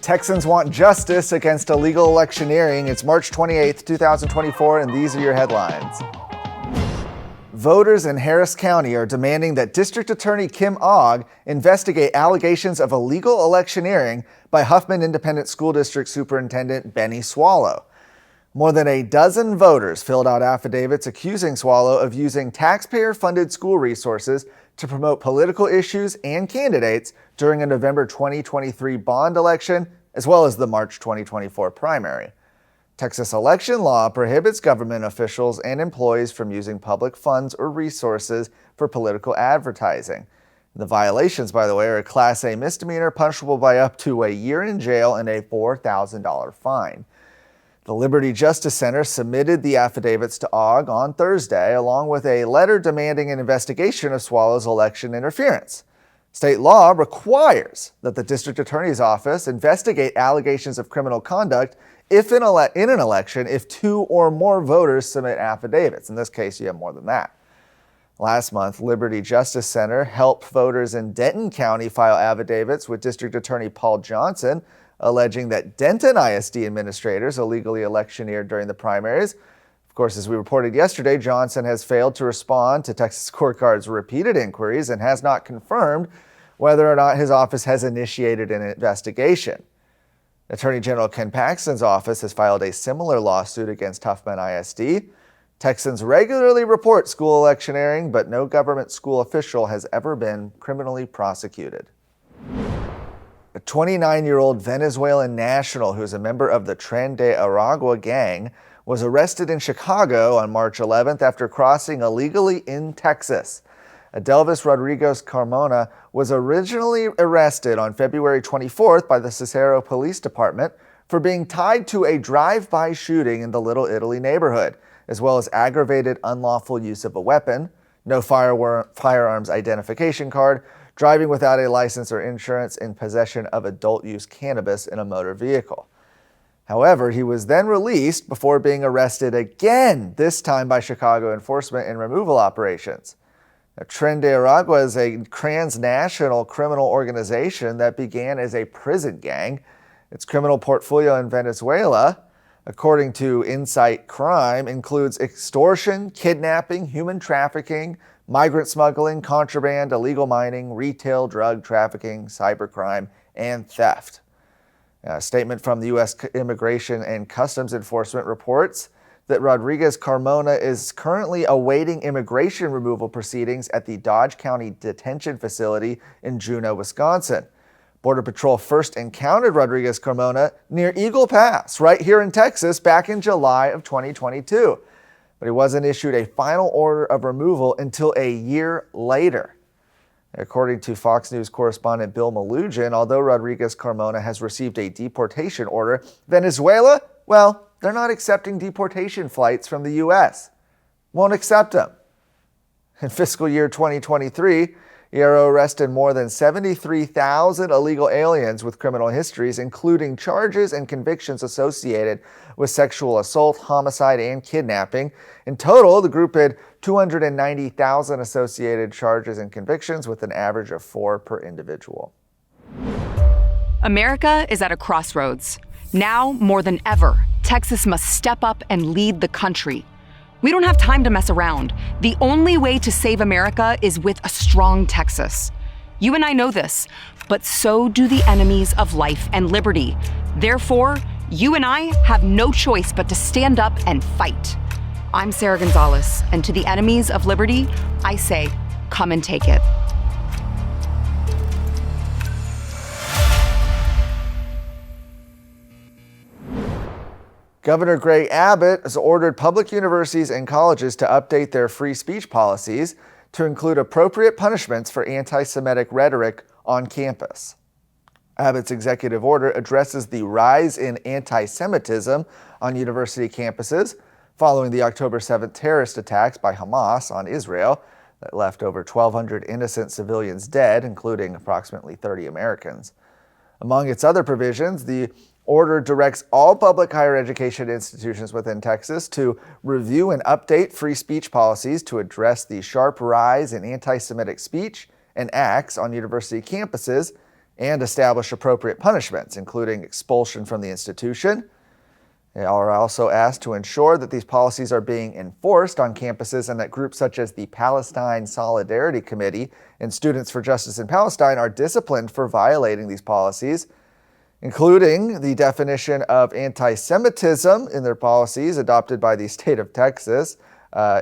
Texans want justice against illegal electioneering. It's March 28th, 2024, and these are your headlines. Voters in Harris County are demanding that District Attorney Kim Ogg investigate allegations of illegal electioneering by Huffman Independent School District Superintendent Benny Swallow. More than a dozen voters filled out affidavits accusing Swallow of using taxpayer-funded school resources to promote political issues and candidates during a November 2023 bond election, as well as the March 2024 primary. Texas election law prohibits government officials and employees from using public funds or resources for political advertising. The violations, by the way, are a Class A misdemeanor punishable by up to a year in jail and a $4,000 fine. The Liberty Justice Center submitted the affidavits to Ogg on Thursday, along with a letter demanding an investigation of Swallow's election interference. State law requires that the district attorney's office investigate allegations of criminal conduct in an election if two or more voters submit affidavits. In this case, you have more than that. Last month, Liberty Justice Center helped voters in Denton County file affidavits with District Attorney Paul Johnson, alleging that Denton ISD administrators illegally electioneered during the primaries. Of course, as we reported yesterday, Johnson has failed to respond to Texas Court Guard's repeated inquiries and has not confirmed whether or not his office has initiated an investigation. Attorney General Ken Paxton's office has filed a similar lawsuit against Huffman ISD. Texans regularly report school electioneering, but no government school official has ever been criminally prosecuted. A 29-year-old Venezuelan national who is a member of the Tren de Aragua gang was arrested in Chicago on March 11th after crossing illegally in Texas. Adelvis Rodriguez Carmona was originally arrested on February 24th by the Cicero Police Department for being tied to a drive-by shooting in the Little Italy neighborhood, as well as aggravated unlawful use of a weapon, no firearms identification card, driving without a license or insurance, and possession of adult-use cannabis in a motor vehicle. However, he was then released before being arrested again, this time by Chicago enforcement in removal operations. Now, Tren de Aragua is a transnational criminal organization that began as a prison gang. Its criminal portfolio in Venezuela, according to Insight Crime, includes extortion, kidnapping, human trafficking, migrant smuggling, contraband, illegal mining, retail, drug trafficking, cybercrime, and theft. A statement from the U.S. Immigration and Customs Enforcement reports that Rodriguez Carmona is currently awaiting immigration removal proceedings at the Dodge County Detention Facility in Juneau, Wisconsin. Border Patrol first encountered Rodriguez Carmona near Eagle Pass, right here in Texas, back in July of 2022. But he wasn't issued a final order of removal until a year later. According to Fox News correspondent Bill Malugin, although Rodriguez Carmona has received a deportation order, Venezuela, well, they're not accepting deportation flights from the U.S. Won't accept them. In fiscal year 2023, ERO arrested more than 73,000 illegal aliens with criminal histories, including charges and convictions associated with sexual assault, homicide, and kidnapping. In total, the group had 290,000 associated charges and convictions, with an average of 4 per individual. America is at a crossroads. Now, more than ever, Texas must step up and lead the country. We don't have time to mess around. The only way to save America is with a strong Texas. You and I know this, but so do the enemies of life and liberty. Therefore, you and I have no choice but to stand up and fight. I'm Sarah Gonzalez, and to the enemies of liberty, I say, come and take it. Governor Greg Abbott has ordered public universities and colleges to update their free speech policies to include appropriate punishments for anti-Semitic rhetoric on campus. Abbott's executive order addresses the rise in anti-Semitism on university campuses following the October 7th terrorist attacks by Hamas on Israel that left over 1,200 innocent civilians dead, including approximately 30 Americans. Among its other provisions, the order directs all public higher education institutions within Texas to review and update free speech policies to address the sharp rise in anti-Semitic speech and acts on university campuses, and establish appropriate punishments, including expulsion from the institution. They are also asked to ensure that these policies are being enforced on campuses and that groups such as the Palestine Solidarity Committee and Students for Justice in Palestine are disciplined for violating these policies, including the definition of anti-Semitism in their policies adopted by the state of Texas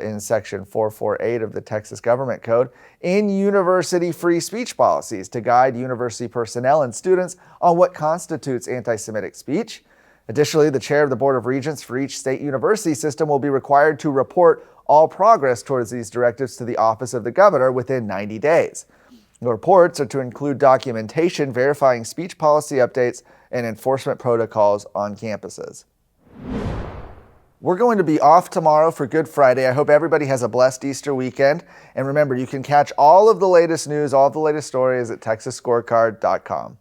in Section 448 of the Texas Government Code, in university free speech policies to guide university personnel and students on what constitutes anti-Semitic speech. Additionally, the chair of the Board of Regents for each state university system will be required to report all progress towards these directives to the office of the governor within 90 days. The reports are to include documentation verifying speech policy updates and enforcement protocols on campuses. We're going to be off tomorrow for Good Friday. I hope everybody has a blessed Easter weekend. And remember, you can catch all of the latest news, all of the latest stories at texasscorecard.com.